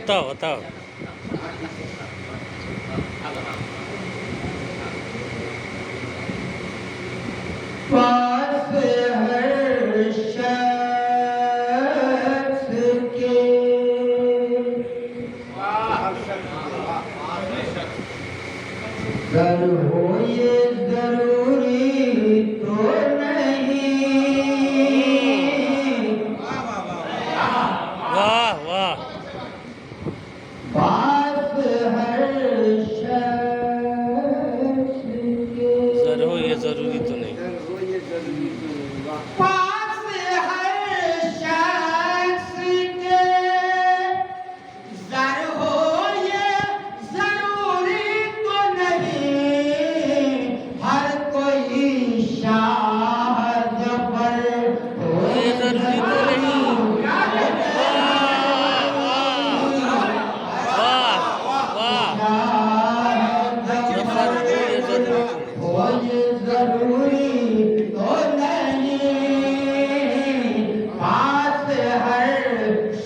बताओ बताओ। पास हर शख्स के गर हो ये जरूरी तो नहीं। वाह वाह। पास हर शख्स के सर हो ये जरूरी तो नहीं। पास हर शख्स के ज़र हो ये ज़रूरी तो नहीं। हर कोई शाह ज़फ़र हो ये जरूरी तो नहीं। वाह वाह। जफर हो ये जरूरी तो नहीं। हो ये ज़रूरी तो नहीं। पास हर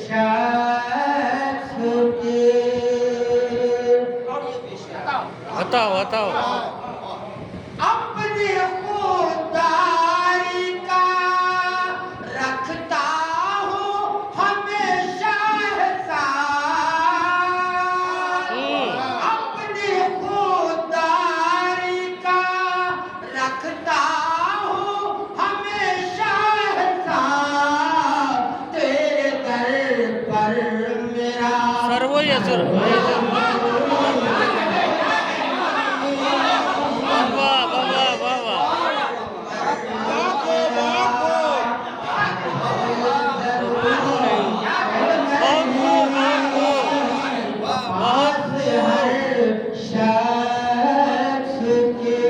शख्स के बताओ बताओ। अपनी खुदारी का रखता हूँ हमेशा हिसाब। अपनी खुदारी का रखता हूँ हमेशा हिसाब। तेरे दर पर मेरा सर वो ये जरूरी। वाह वाह वाह वाह। पास हर शख्स के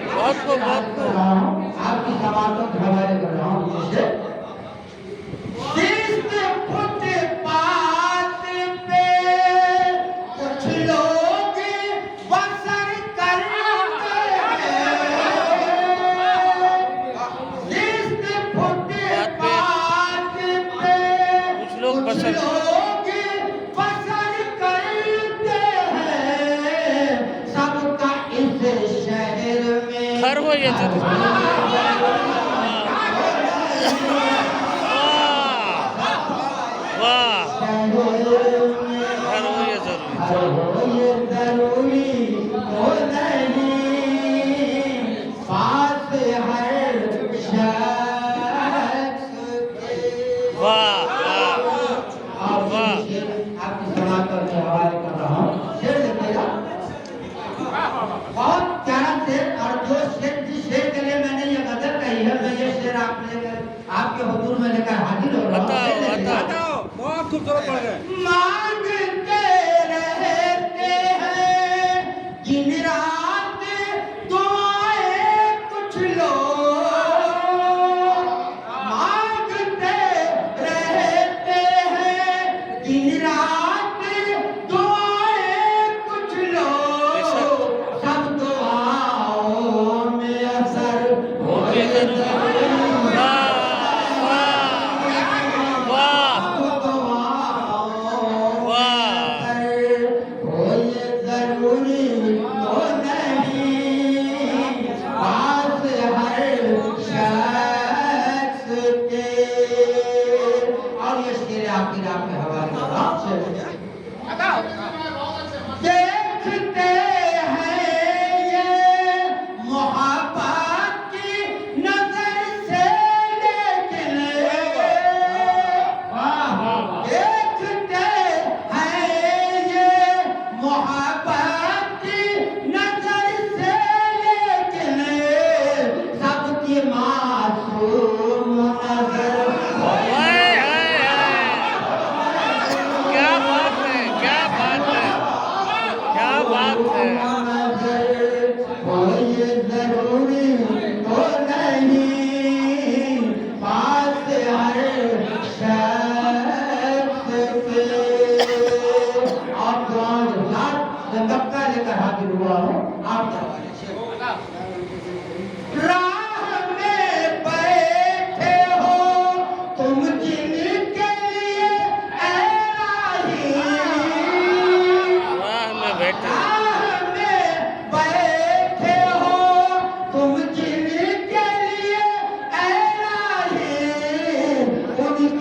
बहुत को बहुत को। आपकी समातों के हवाले कर रहा हूँ जिससे जिस फुटपाथ पे कुछ लोग बसर करते हैं। जिस फुटपाथ पे कुछ लोग बसर बसर करते हैं। सबका इस शहर में घर हो ये जरूरी। वाह घर हो ये जरूरी। ये जरूरी तो नहीं। पास हर शख्स के वाह वाह वाह। आपकी समातों के हवाले कर रहा हूँ। शेर देखिएगा, बहुत प्यारा शेर। और जो शेर जिस शेर के लिए मैंने ये गजल कही है, मैं ये शेर आपके हुजूर में लेकर हाजिर हो रहा हूँ। बताओ शेर देखिएगा। बताओ। बहुत खूबसूरत पड़ गए। मांगते रहते हैं दिन रात दुआएं कुछ लोग। मांगते रहते हैं दिन रात दुआएं कुछ लोग। सब दुआओं में असर हो ये जरूरी। वाह वाह वाह। हो ये जरूरी तो नहीं। पास हर शख्स के। और ये शेर आपके हवाले कर रहा हूँ। देखते हैं ये मोहब्बत की नजर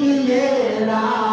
ये राह